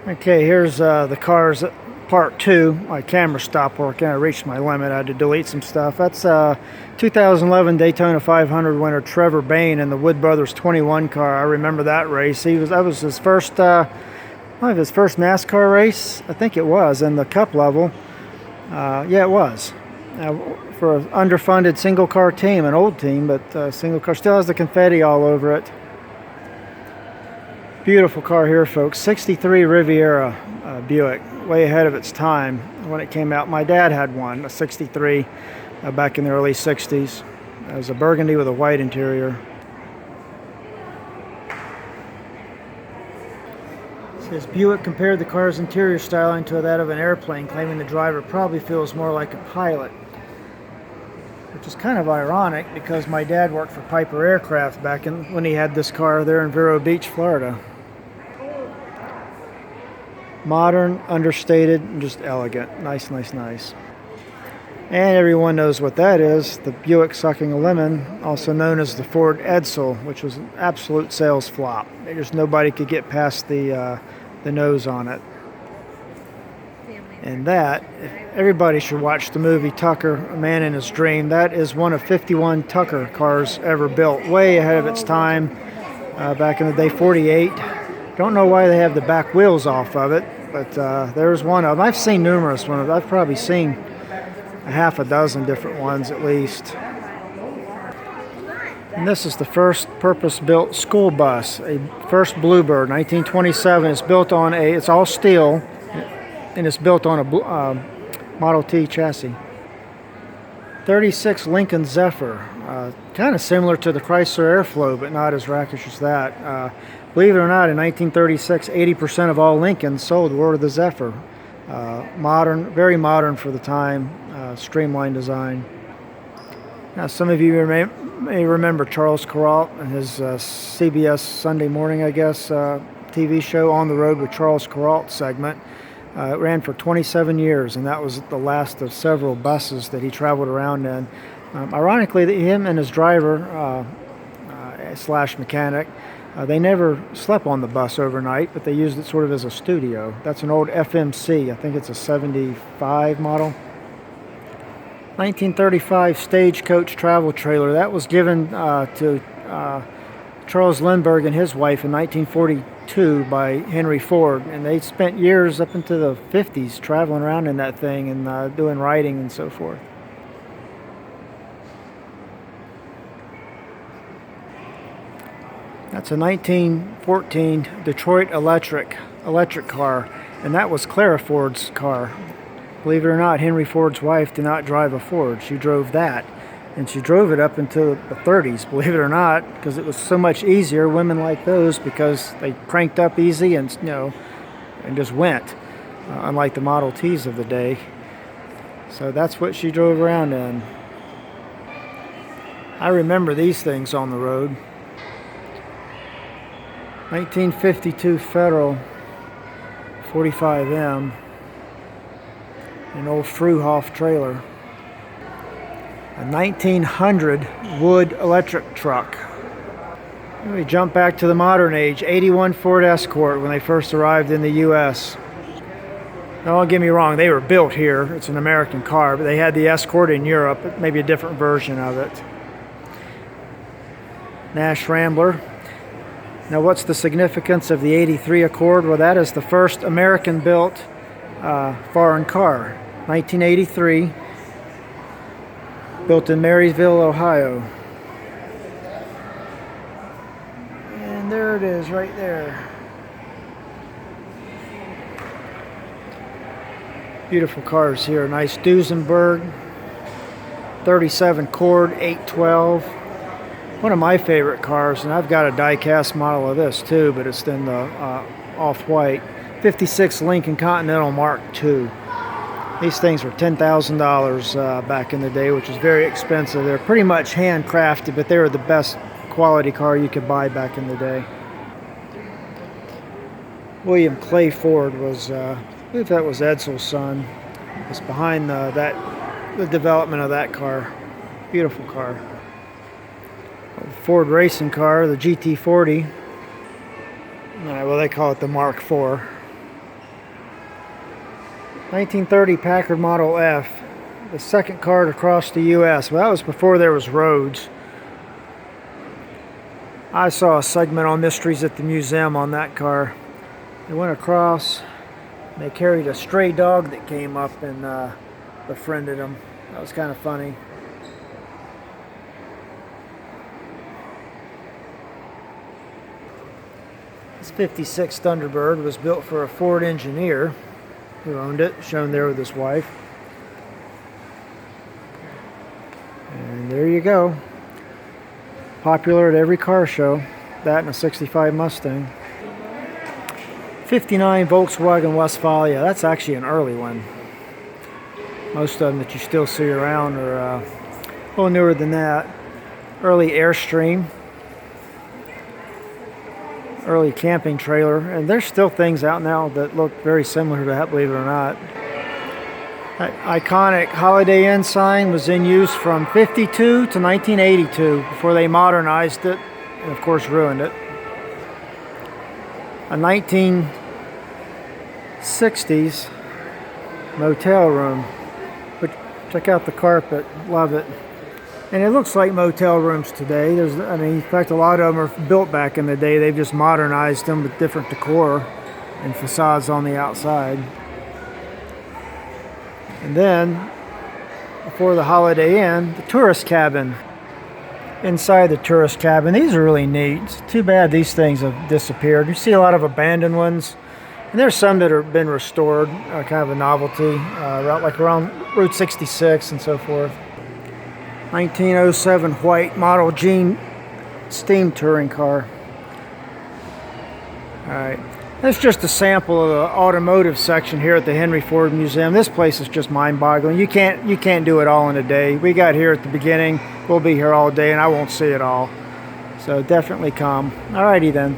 Okay, here's the car's part two. My camera stopped working. I reached my limit. I had to delete some stuff. That's 2011 Daytona 500 winner Trevor Bayne in the Wood Brothers 21 car. I remember that race. That was his first, one of his first NASCAR race. I think it was in the Cup level. Yeah, it was. For an underfunded single car team, an old team, but single car still has the confetti all over it. Beautiful car here, folks. 63 Riviera Buick, way ahead of its time when it came out. My dad had one, a 63, back in the early 60s. It was a burgundy with a white interior. It says Buick compared the car's interior styling to that of an airplane, claiming the driver probably feels more like a pilot. Which is kind of ironic because my dad worked for Piper Aircraft back when he had this car there in Vero Beach, Florida. Modern, understated, and just elegant. Nice, nice, nice. And everyone knows what that is. The Buick sucking a lemon, also known as the Ford Edsel, which was an absolute sales flop. Just nobody could get past the nose on it. And that, everybody should watch the movie Tucker, A Man in His Dream. That is one of 51 Tucker cars ever built. Way ahead of its time, back in the day, 48. Don't know why they have the back wheels off of it, but there's one of them. I've seen numerous ones. I've probably seen a half a dozen different ones at least. And this is the first purpose-built school bus, a first Bluebird, 1927. It's built on it's all steel, and it's built on a Model T chassis. 36 Lincoln Zephyr, kind of similar to the Chrysler Airflow, but not as rakish as that. Believe it or not, in 1936, 80% of all Lincolns sold were the Zephyr. Modern, very modern for the time, streamlined design. Now, some of you may remember Charles Kuralt and his CBS Sunday Morning, I guess, TV show, On the Road with Charles Kuralt segment. It ran for 27 years, and that was the last of several buses that he traveled around in. Ironically, him and his driver slash mechanic, they never slept on the bus overnight, but they used it sort of as a studio. That's an old FMC. I think it's a 75 model. 1935 Stagecoach travel trailer. That was given to Charles Lindbergh and his wife in 1942 by Henry Ford, and they spent years up into the 50s traveling around in that thing and doing writing and so forth. That's a 1914 Detroit electric car, and that was Clara Ford's car. Believe it or not, Henry Ford's wife did not drive a Ford. She drove that, and she drove it up into the 30s, believe it or not, because it was so much easier. Women like those because they cranked up easy and and just went, unlike the Model Ts of the day. So that's what she drove around in. I remember these things on the road. 1952 Federal 45M, an old Fruhoff trailer. A 1900 Wood electric truck. We jump back to the modern age. 81 Ford Escort when they first arrived in the U.S. Now, don't get me wrong, they were built here. It's an American car, but they had the Escort in Europe, maybe a different version of it. Nash Rambler. Now, what's the significance of the 83 Accord? Well, that is the first American-built foreign car. 1983, built in Marysville, Ohio. And there it is, right there. Beautiful cars here. Nice Duesenberg, 37 Cord, 812. One of my favorite cars, and I've got a die-cast model of this too, but it's in the off-white. 56 Lincoln Continental Mark II. These things were $10,000 back in the day, which is very expensive. They're pretty much handcrafted, but they were the best quality car you could buy back in the day. William Clay Ford was, I believe that was Edsel's son. Was behind the development of that car. Beautiful car. Ford racing car, the GT40. Well, they call it the Mark IV. 1930 Packard Model F, the second car to cross the U.S. Well, that was before there was roads. I saw a segment on Mysteries at the Museum on that car. They went across. They carried a stray dog that came up and befriended them. That was kind of funny. This 56 Thunderbird was built for a Ford engineer who owned it, shown there with his wife. And there you go. Popular at every car show. That and a 65 Mustang. 59 Volkswagen Westfalia. That's actually an early one. Most of them that you still see around are a little newer than that. Early Airstream. Early camping trailer. And there's still things out now that look very similar to that, believe it or not. That iconic Holiday Inn sign was in use from 52 to 1982 before they modernized it and of course ruined it. A 1960s motel room. But check out the carpet, love it. And it looks like motel rooms today. In fact, a lot of them are built back in the day. They've just modernized them with different decor and facades on the outside. And then, before the Holiday Inn, the tourist cabin. Inside the tourist cabin, these are really neat. It's too bad these things have disappeared. You see a lot of abandoned ones. And there's some that have been restored, kind of a novelty, like around Route 66 and so forth. 1907 white Model G steam touring car. Alright. That's just a sample of the automotive section here at the Henry Ford Museum. This place is just mind-boggling. You can't do it all in a day. We got here at the beginning. We'll be here all day, and I won't see it all. So definitely come. Alrighty then.